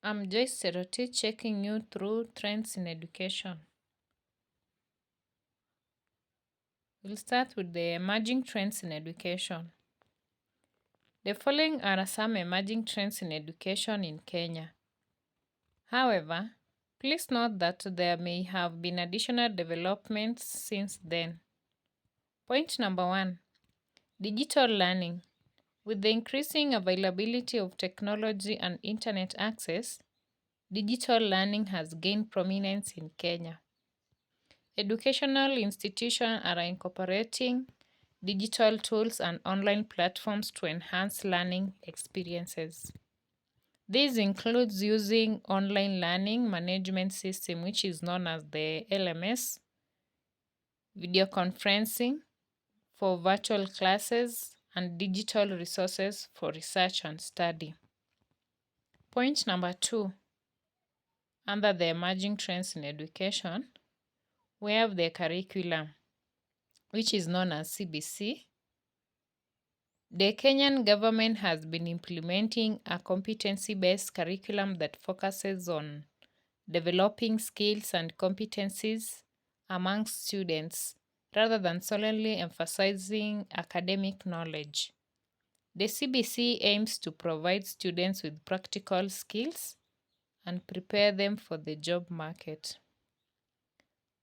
I'm Joyce Seroti checking you through trends in education. We'll start with the emerging trends in education. The following are some emerging trends in education in Kenya. However, please note that there may have been additional developments since then. Point number 1, digital learning. With the increasing availability of technology and internet access, digital learning has gained prominence in Kenya. Educational institutions are incorporating digital tools and online platforms to enhance learning experiences. This includes using online learning management system, which is known as the LMS, video conferencing for virtual classes, and digital resources for research and study. Point number 2, under the emerging trends in education, we have the curriculum, which is known as CBC. The Kenyan government has been implementing a competency-based curriculum that focuses on developing skills and competencies among students rather than solely emphasizing academic knowledge. The CBC aims to provide students with practical skills and prepare them for the job market.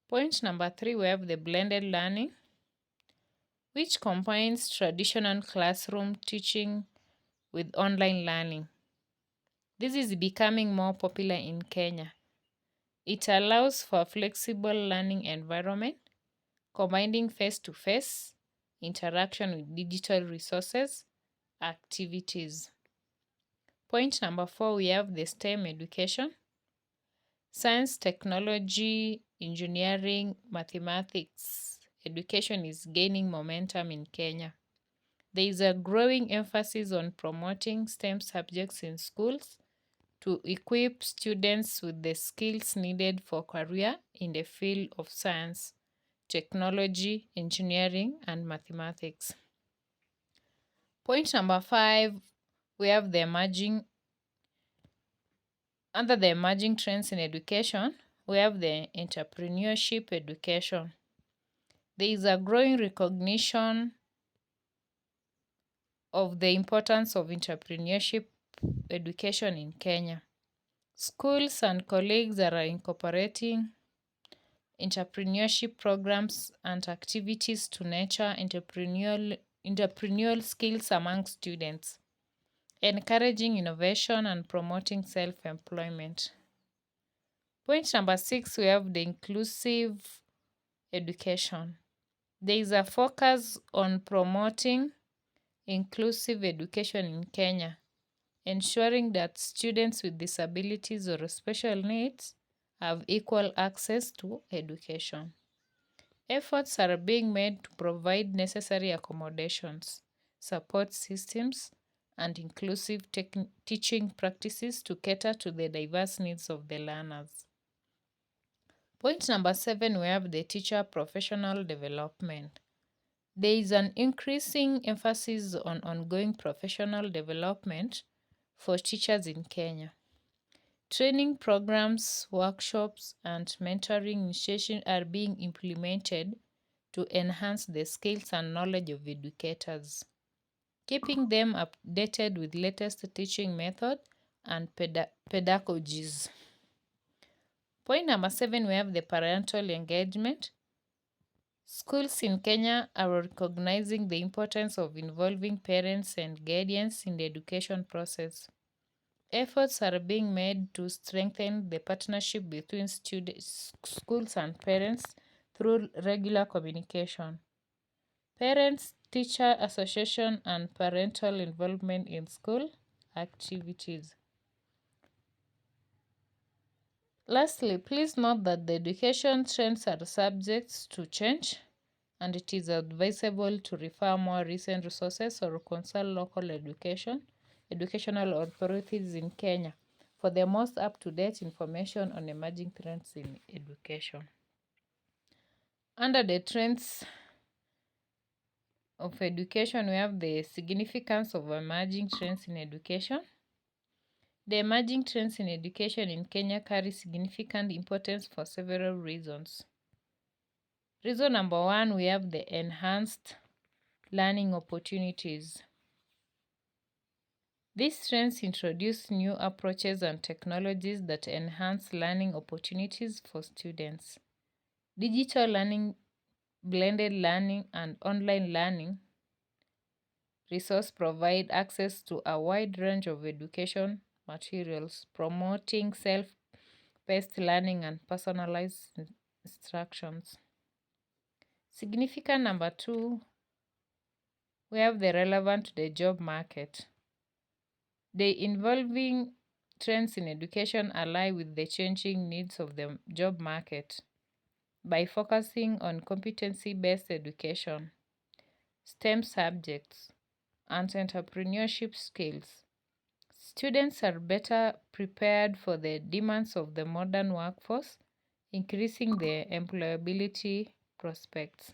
Point number 3, we have the blended learning, which combines traditional classroom teaching with online learning. This is becoming more popular in Kenya. It allows for a flexible learning environment, combining face-to-face interaction with digital resources, activities. Point number 4, we have the STEM education. Science, technology, engineering, mathematics education is gaining momentum in Kenya. There is a growing emphasis on promoting STEM subjects in schools to equip students with the skills needed for career in the field of science, technology, engineering, and mathematics. Point number 5, we have under the emerging trends in education, we have the entrepreneurship education. There is a growing recognition of the importance of entrepreneurship education in Kenya. Schools and colleagues are incorporating entrepreneurship programs and activities to nurture entrepreneurial skills among students, encouraging innovation and promoting self-employment. Point number 6, we have the inclusive education. There is a focus on promoting inclusive education in Kenya, ensuring that students with disabilities or special needs have equal access to education. Efforts are being made to provide necessary accommodations, support systems, and inclusive teaching practices to cater to the diverse needs of the learners. Point number 7, we have the teacher professional development. There is an increasing emphasis on ongoing professional development for teachers in Kenya. Training programs, workshops, and mentoring initiations are being implemented to enhance the skills and knowledge of educators, keeping them updated with latest teaching methods and pedagogies. Point number 7, we have the parental engagement. Schools in Kenya are recognizing the importance of involving parents and guardians in the education process. Efforts are being made to strengthen the partnership between students, schools and parents through regular communication. Parents, teacher association, and parental involvement in school activities. Lastly, please note that the education trends are subject to change, and it is advisable to refer more recent resources or consult local educational authorities in Kenya for the most up-to-date information on emerging trends in education. Under the trends of education, we have the significance of emerging trends in education. The emerging trends in education in Kenya carry significant importance for several reasons. Reason number one, we have the enhanced learning opportunities. These trends introduce new approaches and technologies that enhance learning opportunities for students. Digital learning, blended learning, and online learning resources provide access to a wide range of education materials, promoting self-paced learning and personalized instructions. Significant number two, we have the relevant to the job market. The evolving trends in education align with the changing needs of the job market by focusing on competency-based education, STEM subjects, and entrepreneurship skills. Students are better prepared for the demands of the modern workforce, increasing their employability prospects.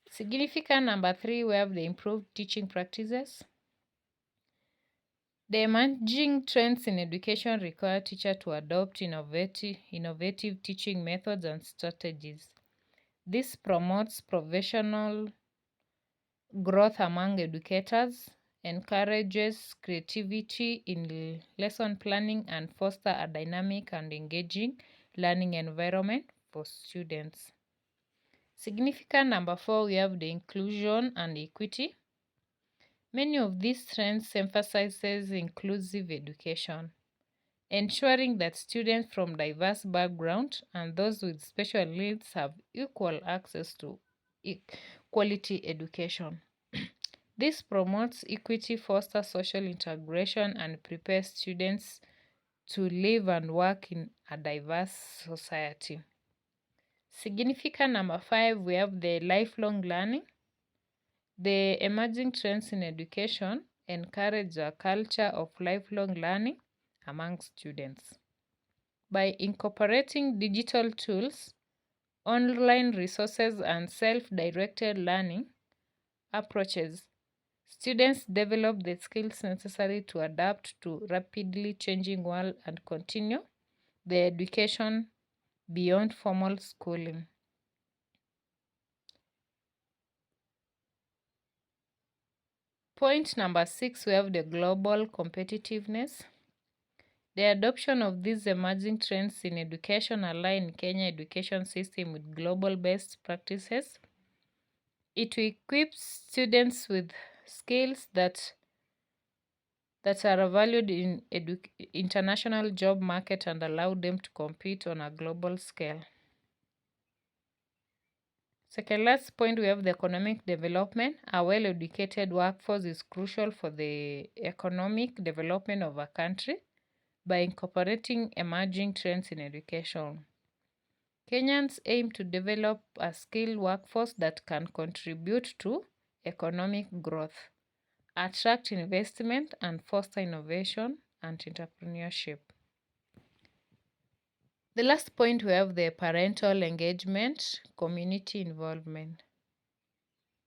Significant number three, we have the improved teaching practices. The emerging trends in education require teachers to adopt innovative teaching methods and strategies. This promotes professional growth among educators, encourages creativity in lesson planning, and foster a dynamic and engaging learning environment for students. Significant number four, we have the inclusion and equity. Many of these trends emphasizes inclusive education, ensuring that students from diverse backgrounds and those with special needs have equal access to quality education. This promotes equity, fosters social integration, and prepares students to live and work in a diverse society. Significant number five, we have the lifelong learning. The emerging trends in education encourage a culture of lifelong learning among students. By incorporating digital tools, online resources, and self-directed learning approaches, students develop the skills necessary to adapt to rapidly changing world and continue their education beyond formal schooling. Point number six, we have the global competitiveness. The adoption of these emerging trends in education align Kenya education system with global best practices. It equips students with skills that are valued in international job market and allow them to compete on a global scale. Second last point, we have the economic development. A well-educated workforce is crucial for the economic development of a country by incorporating emerging trends in education. Kenyans aim to develop a skilled workforce that can contribute to economic growth, attract investment, and foster innovation and entrepreneurship. The last point, we have the parental engagement, community involvement.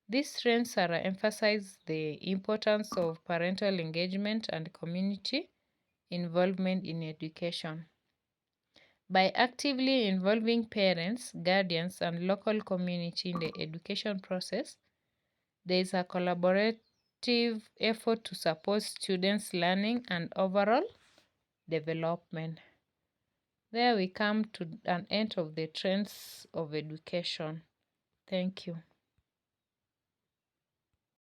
These trends are emphasize the importance of parental engagement and community involvement in education. By actively involving parents, guardians, and local community in the education process, there is a collaborative effort to support students' learning and overall development. There we come to an end of the trends of education. Thank you.